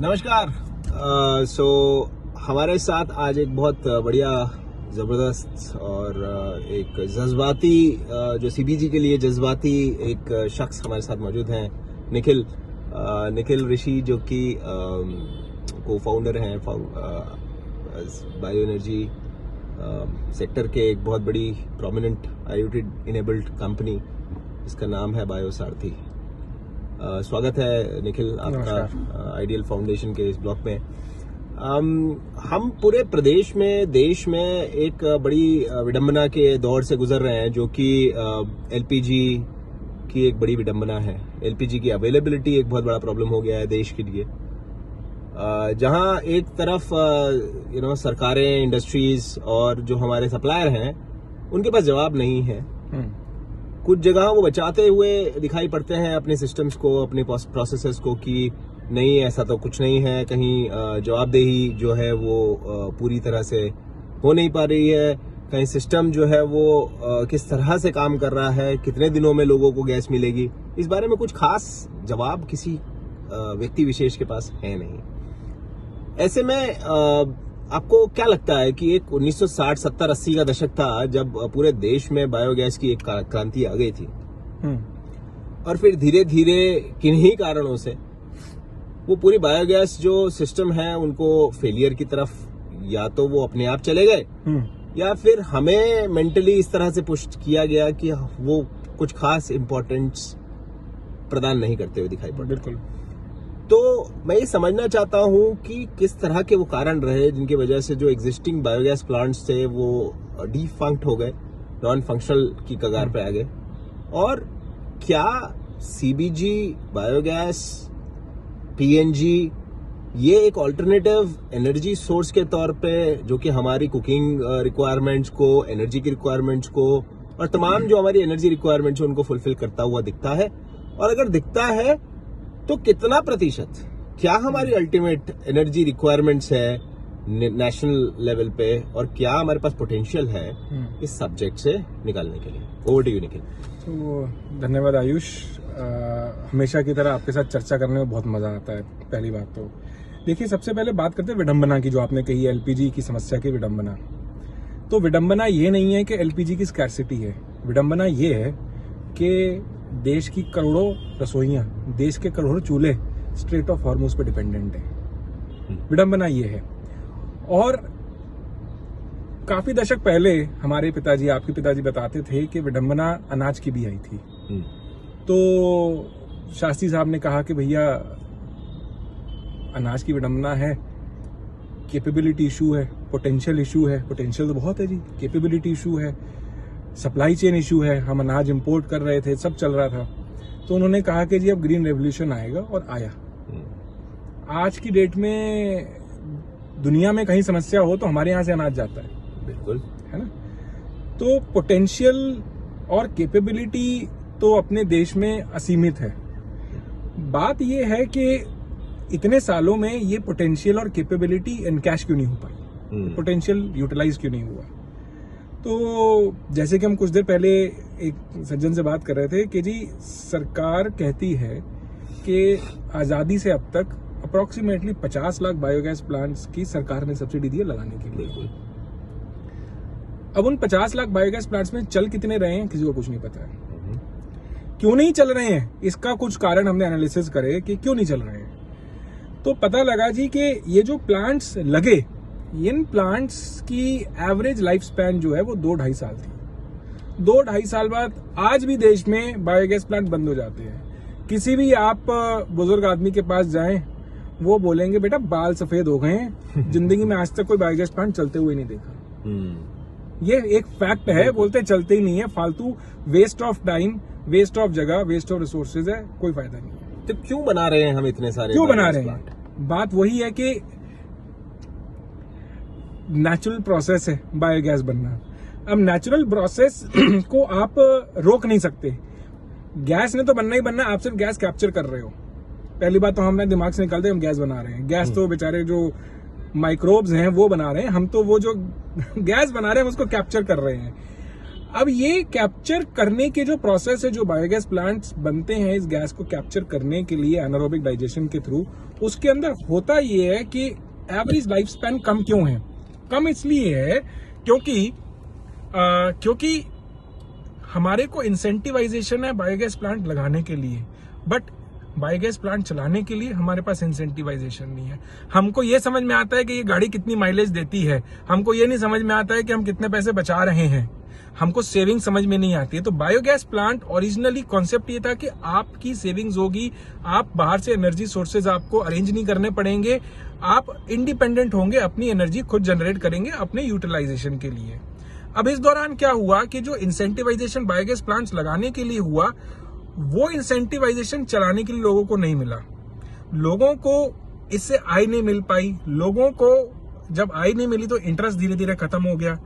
नमस्कार। हमारे साथ आज एक बहुत बढ़िया ज़बरदस्त और एक जज्बाती जो सीबीजी के लिए जज्बाती एक शख्स हमारे साथ मौजूद हैं, निखिल ऋषि, जो कि को फाउंडर हैं बायो एनर्जी सेक्टर के एक बहुत बड़ी प्रोमिनेंट IoT इनेबल्ड कंपनी जिसका नाम है बायो सारथी। स्वागत है निखिल आपका आइडियल फाउंडेशन के इस ब्लॉग में। हम पूरे प्रदेश में, देश में एक बड़ी विडंबना के दौर से गुजर रहे हैं, जो कि LPG की एक बड़ी विडंबना है। LPG की अवेलेबिलिटी एक बहुत बड़ा प्रॉब्लम हो गया है देश के लिए, जहां एक तरफ सरकारें, इंडस्ट्रीज और जो हमारे सप्लायर हैं उनके पास जवाब नहीं है। कुछ जगह वो बचाते हुए दिखाई पड़ते हैं अपने सिस्टम्स को, अपने प्रोसेसेस को, कि नहीं ऐसा तो कुछ नहीं है। कहीं जवाबदेही जो है वो पूरी तरह से हो नहीं पा रही है, कहीं सिस्टम जो है वो किस तरह से काम कर रहा है, कितने दिनों में लोगों को गैस मिलेगी, इस बारे में कुछ खास जवाब किसी व्यक्ति विशेष के पास है नहीं। ऐसे में आपको क्या लगता है कि एक 1960, 70, 80 का दशक था जब पूरे देश में बायोगैस की एक क्रांति आ गई थी, और फिर धीरे धीरे किन्हीं कारणों से वो पूरी बायोगैस जो सिस्टम है उनको फेलियर की तरफ, या तो वो अपने आप चले गए या फिर हमें मेंटली इस तरह से पुश किया गया कि वो कुछ खास इंपॉर्टेंस प्रदान नहीं करते हुए दिखाई पड़े। बिल्कुल। तो मैं ये समझना चाहता हूं कि किस तरह के वो कारण रहे जिनकी वजह से जो एग्जिस्टिंग बायोगैस प्लांट्स थे वो डिफंक्ट हो गए, नॉन फंक्शनल की कगार पे आ गए, और क्या CBG, बायोगैस, PNG ये एक ऑल्टरनेटिव एनर्जी सोर्स के तौर पे, जो कि हमारी कुकिंग रिक्वायरमेंट्स को, एनर्जी की रिक्वायरमेंट्स को और तमाम जो हमारी एनर्जी रिक्वायरमेंट्स है उनको फुलफिल करता हुआ दिखता है, और अगर दिखता है तो कितना प्रतिशत, क्या हमारी अल्टीमेट एनर्जी रिक्वायरमेंट्स है नेशनल लेवल पे, और क्या हमारे पास पोटेंशियल है इस सब्जेक्ट से निकालने के लिए। Over to you Nikhil. तो धन्यवाद आयुष। हमेशा की तरह आपके साथ चर्चा करने में बहुत मजा आता है। पहली बात तो देखिए, सबसे पहले बात करते हैं विडंबना की, जो आपने कही है LPG की समस्या की विडंबना। तो विडंबना ये नहीं है कि LPG की स्कैरसिटी है, विडंबना ये है कि देश की करोड़ों रसोइयां, देश के करोड़ों चूल्हे स्ट्रेट ऑफ हॉर्मुज पे डिपेंडेंट है। विडंबना ये है। और काफी दशक पहले हमारे पिताजी, आपके पिताजी बताते थे कि विडंबना अनाज की भी आई थी। तो शास्त्री साहब ने कहा कि भैया अनाज की विडंबना है, कैपेबिलिटी इशू है, पोटेंशियल इशू है। पोटेंशियल तो बहुत है जी, कैपेबिलिटी इशू है, सप्लाई चेन इशू है, हम अनाज इंपोर्ट कर रहे थे, सब चल रहा था। तो उन्होंने कहा कि जी अब ग्रीन रेवोल्यूशन आएगा, और आया। आज की डेट में दुनिया में कहीं समस्या हो तो हमारे यहां से अनाज जाता है। बिल्कुल, है ना। तो पोटेंशियल और कैपेबिलिटी तो अपने देश में असीमित है। बात यह है कि इतने सालों में ये पोटेंशियल और कैपेबिलिटी इनकैश क्यों नहीं हो पाई, पोटेंशियल यूटिलाइज क्यों नहीं हुआ। तो जैसे कि हम कुछ देर पहले एक सज्जन से बात कर रहे थे कि जी सरकार कहती है कि आजादी से अब तक अप्रोक्सीमेटली 50 लाख बायोगैस प्लांट्स की सरकार ने सब्सिडी दी है लगाने के लिए। अब उन 50 लाख बायोगैस प्लांट्स में चल कितने रहे हैं किसी को कुछ नहीं पता है। क्यों नहीं चल रहे हैं, इसका कुछ कारण हमने एनालिसिस करे कि क्यों नहीं चल रहे हैं। तो पता लगा जी कि ये जो प्लांट्स लगे, इन प्लांट्स की एवरेज लाइफ स्पैन जो है वो 2-2.5 साल थी। 2-2.5 साल बाद आज भी देश में बायोगैस प्लांट बंद हो जाते हैं। किसी भी आप बुजुर्ग आदमी के पास जाएं, वो बोलेंगे बेटा बाल सफेद हो गए हैं, जिंदगी में आज तक कोई बायोगैस प्लांट चलते हुए नहीं देखा। ये एक फैक्ट है, बोलते चलते ही नहीं है, फालतू waste of time, waste of जगह, वेस्ट ऑफ रिसोर्सेज है, कोई फायदा नहीं है। तो क्यों बना रहे हैं हम इतने सारे, क्यों बना रहे हैं? बात वही है कि नेचुरल प्रोसेस है बायोगैस बनना। अब नेचुरल प्रोसेस को आप रोक नहीं सकते। गैस ने तो बनना ही बनना, आप सिर्फ गैस कैप्चर कर रहे हो। पहली बात तो हमने दिमाग से निकालते हम गैस बना रहे हैं। गैस तो बेचारे जो माइक्रोब्स हैं वो बना रहे हैं, हम तो वो जो गैस बना रहे हैं उसको कैप्चर कर रहे हैं। अब ये कैप्चर करने के जो प्रोसेस है, जो बायोगैस प्लांट्स बनते हैं इस गैस को कैप्चर करने के लिए एनारोबिक डाइजेशन के थ्रू, उसके अंदर होता ये है कि एवरेज लाइफ स्पैन कम क्यों है? कम इसलिए है क्योंकि हमारे को इंसेंटिवाइजेशन है बायोगैस प्लांट लगाने के लिए, बट बायोगैस प्लांट चलाने के लिए हमारे पास इंसेंटिवाइजेशन नहीं है। हमको ये समझ में आता है कि ये गाड़ी कितनी माइलेज देती है, हमको ये नहीं समझ में आता है कि हम कितने पैसे बचा रहे हैं, हमको सेविंग समझ में नहीं आती है। तो बायोगैस प्लांट ओरिजिनली कॉन्सेप्ट ये था कि आपकी सेविंग्स होगी, आप बाहर से एनर्जी सोर्सेज आपको अरेंज नहीं करने पड़ेंगे, आप इंडिपेंडेंट होंगे, अपनी एनर्जी खुद जनरेट करेंगे अपने यूटिलाइजेशन के लिए। अब इस दौरान क्या हुआ कि जो इंसेंटिवाइजेशन बायोगैस प्लांट्स लगाने के लिए हुआ, वो इंसेंटिवाइजेशन चलाने के लिए लोगों को नहीं मिला। लोगों को इससे आय नहीं मिल पाई। लोगों को जब आय नहीं मिली तो इंटरेस्ट धीरे धीरे खत्म हो गया।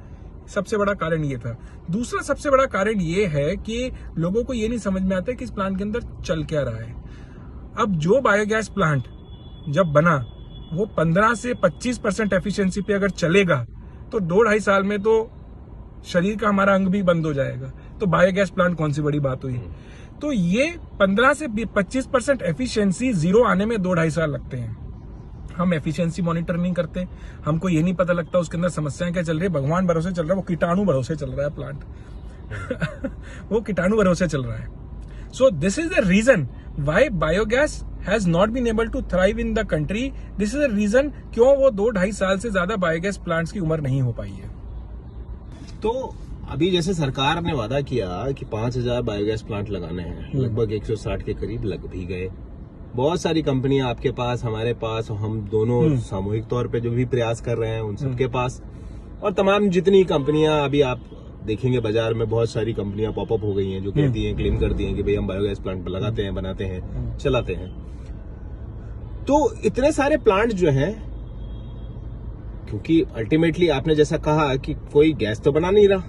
सबसे बड़ा कारण ये था। दूसरा सबसे बड़ा कारण ये है कि लोगों को ये नहीं समझ में आता कि इस प्लांट के अंदर चल क्या रहा है। अब जो बायोगैस प्लांट जब बना वो 15 से 25% एफिशिएंसी पे अगर चलेगा तो 2-2.5 साल में तो शरीर का हमारा अंग भी बंद हो जाएगा। तो बायोगैस प्लांट कौन सी बड़ी बात हुई? तो ये 15 से 25% एफिशिएंसी जीरो आने में 2-2.5 साल लगते हैं। हम एफिशिएंसी मॉनिटर नहीं करते, हमको ये नहीं पता लगता उसके अंदर समस्याएं क्या चल रही है। भगवान भरोसे चल रहा है, वो कीटाणु भरोसे चल रहा है प्लांट वो कीटाणु भरोसे चल रहा है। So this is the reason why biogas has not been able to thrive in the country. This is the reason क्यों वो 2-2.5 साल से ज्यादा बायोगैस प्लांट्स की उम्र नहीं हो पाई है। तो अभी जैसे सरकार ने वादा किया कि 5,000 बायोगैस प्लांट लगाने हैं, लगभग 160 के करीब लग भी गए। बहुत सारी कंपनियां आपके पास, हमारे पास, हम दोनों सामूहिक तौर पे जो भी प्रयास कर रहे हैं उन सबके पास, और तमाम जितनी कंपनियां अभी आप देखेंगे बाजार में, बहुत सारी कंपनियां पॉपअप हो गई हैं जो कहती हैं, क्लेम करती हैं कि भाई हम बायोगैस प्लांट लगाते हैं, बनाते हैं, चलाते हैं। तो इतने सारे प्लांट जो हैं, क्योंकि अल्टीमेटली आपने जैसा कहा कि कोई गैस तो बना नहीं रहा,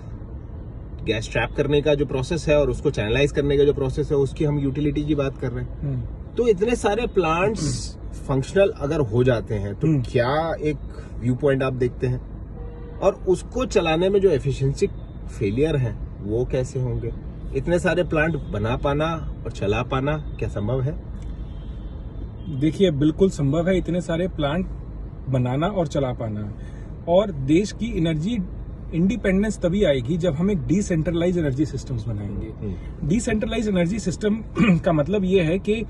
गैस ट्रैप करने का जो प्रोसेस है और उसको चैनलाइज करने का जो प्रोसेस है उसकी हम यूटिलिटी की बात कर रहे हैं। तो इतने सारे प्लांट्स फंक्शनल अगर हो जाते हैं तो क्या एक व्यू पॉइंट आप देखते हैं, और उसको चलाने में जो एफिशिएंसी फेलियर है वो कैसे होंगे? इतने सारे प्लांट बना पाना और चला पाना क्या संभव है? देखिए, बिल्कुल संभव है इतने सारे प्लांट बनाना और चला पाना। और देश की एनर्जी इंडिपेंडेंस तभी आएगी जब हम एक डिसेंट्रलाइज एनर्जी सिस्टम्स बनाएंगे। डिसेंट्रलाइज एनर्जी सिस्टम का मतलब ये है कि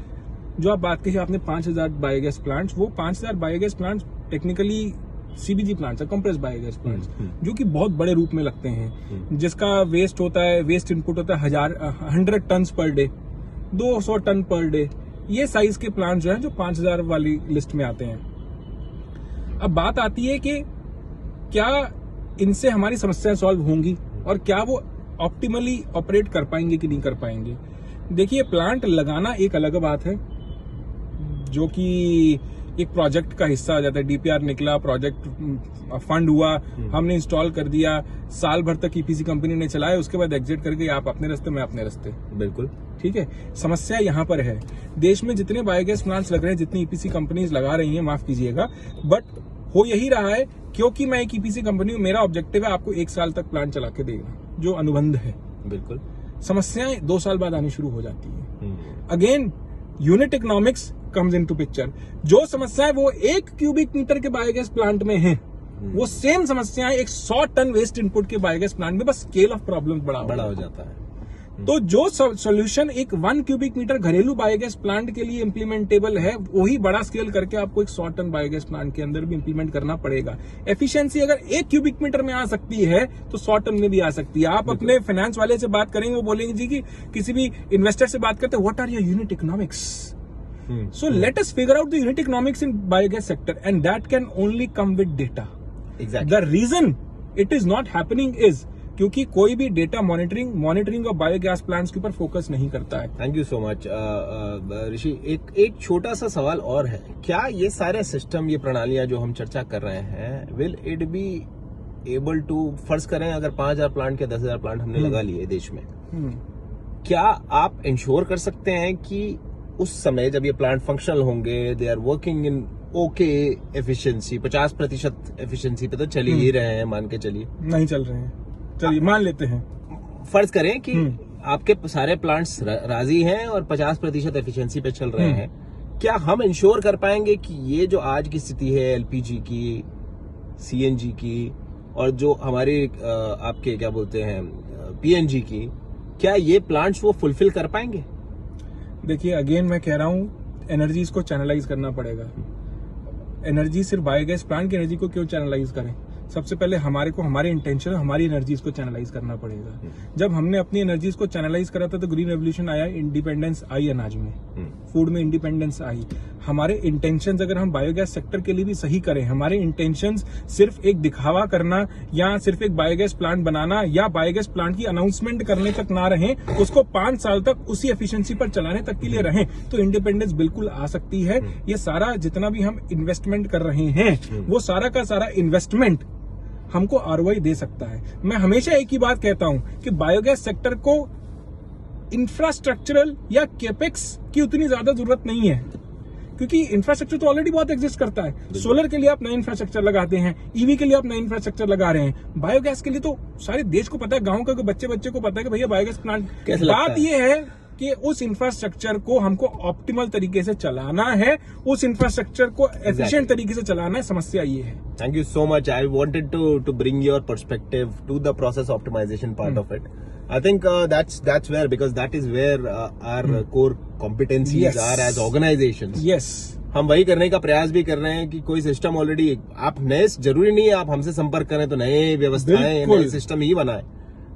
जो आप बात कही आपने 5,000 बायोगैस प्लांट्स, वो 5,000 biogas plants technically CBG plants है, कंप्रेस्ड बायोगैस प्लांट्स, जो कि बहुत बड़े रूप में लगते हैं, जिसका वेस्ट होता है, वेस्ट इनपुट होता है 100 ton per day, 200 ton per day. ये साइज के प्लांट जो है जो 5,000 वाली लिस्ट में आते हैं। अब बात आती है कि क्या इनसे हमारी समस्याएं सॉल्व होंगी और क्या वो ऑप्टिमली ऑपरेट कर पाएंगे कि नहीं कर पाएंगे। देखिए, प्लांट लगाना एक अलग बात है जो कि एक प्रोजेक्ट का हिस्सा आ जाता है। डीपीआर निकला, प्रोजेक्ट फंड हुआ, हमने इंस्टॉल कर दिया, साल भर तक ईपीसी कंपनी ने चलाया, उसके बाद एग्जिट करके आप अपने रास्ते, मैं अपने रास्ते। बिल्कुल ठीक है। समस्या यहाँ पर है, देश में जितने बायोगैस प्लांट्स लग रहे हैं, जितनी ईपीसी कंपनीज लगा रही हैं, माफ कीजिएगा, बट हो यही रहा है क्योंकि मैं एक ईपीसी कंपनी हूं, मेरा ऑब्जेक्टिव है आपको 1 साल तक प्लांट चला के देना, जो अनुबंध है। बिल्कुल। समस्याएं 2 साल बाद आनी शुरू हो जाती है। Again unit economics comes into picture. जो समस्याएं वो 1 क्यूबिक मीटर के बायोगैस प्लांट में हैं, वो सेम समस्याएं एक 100 टन वेस्ट इनपुट के बायोगैस प्लांट में, बस स्केल ऑफ प्रॉब्लम बड़ा हो जाता है। तो जो सोल्यूशन एक 1 क्यूबिक मीटर घरेलू बायोगैस प्लांट के लिए इंप्लीमेंटेबल है, वही बड़ा स्केल करके आपको एक 100 टन बायोगैस प्लांट के अंदर भी इंप्लीमेंट करना पड़ेगा। एफिशिएंसी अगर 1 क्यूबिक मीटर में आ सकती है तो 100 टन में भी आ सकती है। आप अपने फाइनेंस वाले से बात करेंगे, वो बोलेंगे जी कि किसी भी इन्वेस्टर से बात करते हैं, what are your unit economics? So let us figure out the unit economics in biogas sector, and that can only come with data. Exactly. The reason it is not happening is क्योंकि कोई भी data monitoring of biogas plants के ऊपर focus नहीं करता है। Thank you so much ऋषि। एक छोटा सा सवाल और है, क्या ये सारे सिस्टम, ये प्रणालियां जो हम चर्चा कर रहे हैं, will it be able to, फर्ज करें अगर 5,000 प्लांट के 10,000 प्लांट हमने लगा लिए देश में, क्या आप इंश्योर कर सकते हैं कि उस समय जब ये प्लांट फंक्शनल होंगे, they are working in okay efficiency, 50% efficiency पे तो चल ही रहे हैं, मान के चलिए? नहीं चल रहे हैं, चलिए मान लेते हैं, फर्ज करें कि आपके सारे प्लांट्स राजी हैं और 50% एफिशिएंसी पे चल रहे हैं, क्या हम इंश्योर कर पाएंगे कि ये जो आज की स्थिति है एलपीजी की, सीएनजी की और जो हमारे आपके क्या बोलते हैं पीएनजी की, क्या ये प्लांट्स वो फुलफिल कर पाएंगे? देखिए अगेन मैं कह रहा हूँ एनर्जीज को चैनलाइज करना पड़ेगा। एनर्जी सिर्फ बायोगैस प्लांट की एनर्जी को क्यों चैनलाइज करें? सबसे पहले हमारे इंटेंशन हमारी एनर्जीज को चैनलाइज करना पड़ेगा। जब हमने अपनी एनर्जीज को चैनलाइज करा था तो ग्रीन रेवोल्यूशन आया, इंडिपेंडेंस आई अनाज में, फूड में इंडिपेंडेंस आई। हमारे इंटेंशंस अगर हम बायोगैस सेक्टर के लिए भी सही करें, हमारे इंटेंशंस सिर्फ एक दिखावा करना या सिर्फ एक बायोगैस प्लांट बनाना या बायोगैस प्लांट की अनाउंसमेंट करने तक ना रहें, उसको 5 साल तक उसी एफिशिएंसी पर चलाने तक के लिए रहें, तो इंडिपेंडेंस बिल्कुल आ सकती है। ये सारा जितना भी हम इन्वेस्टमेंट कर रहे हैं वो सारा का सारा इन्वेस्टमेंट हमको आरओआई दे सकता है। मैं हमेशा एक ही बात कहता हूं कि बायोगैस सेक्टर को इंफ्रास्ट्रक्चरल या केपेक्स की उतनी ज्यादा जरूरत नहीं है, क्योंकि इंफ्रास्ट्रक्चर तो ऑलरेडी बहुत एग्जिस्ट करता है। सोलर के लिए आप नया इंफ्रास्ट्रक्चर लगाते हैं, ईवी के लिए आप नया इंफ्रास्ट्रक्चर लगा रहे हैं, बायोगैस के लिए तो सारे देश को पता है, गांव के बच्चे को पता है कि भैया बायोगैस प्लांट कैसे। बात यह है कि उस इंफ्रास्ट्रक्चर को हमको ऑप्टिमल तरीके से चलाना है, उस इंफ्रास्ट्रक्चर को एफिशिएंट तरीके से चलाना है। समस्या ये है। Thank you so much. I wanted to bring your perspective to the process optimization part of it. I think that's where, because that is where our core competencies Yes. are as organizations. Yes हम वही करने का प्रयास भी कर रहे हैं कि कोई सिस्टम ऑलरेडी आप नए, जरूरी नहीं है आप हमसे संपर्क करें तो नए व्यवस्थाएं, बिल्कुल। नए सिस्टम ही बनाए।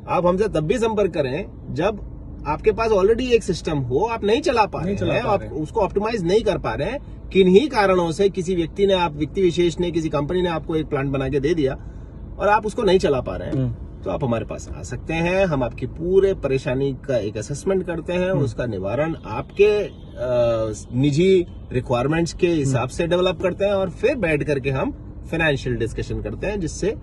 आप हमसे तब भी संपर्क करें जब आपके पास ऑलरेडी एक सिस्टम हो, आप नहीं चला पा रहे हैं, आप उसको ऑप्टिमाइज नहीं कर पा रहे हैं, किन्हीं कारणों से किसी व्यक्ति विशेष ने, किसी कंपनी ने आपको एक प्लांट बना के दे दिया और आप उसको नहीं चला पा रहे हैं, तो आप हमारे पास आ सकते हैं। हम आपकी पूरे परेशानी का एक असेसमेंट करते हैं, उसका निवारण आपके निजी रिक्वायरमेंट्स के हिसाब से डेवलप करते हैं और फिर बैठ करके हम फाइनेंशियल डिस्कशन करते हैं, जिससे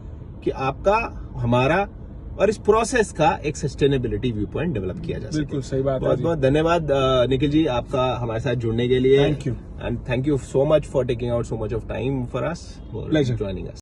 कि आपका, हमारा और इस प्रोसेस का एक सस्टेनेबिलिटी व्यू पॉइंट डेवलप किया जा सके। बिल्कुल सही बात है। बहुत बहुत धन्यवाद निखिल जी आपका हमारे साथ जुड़ने के लिए। Thank you and thank you so much for taking out so much of time for us, for Pleasure. Joining us.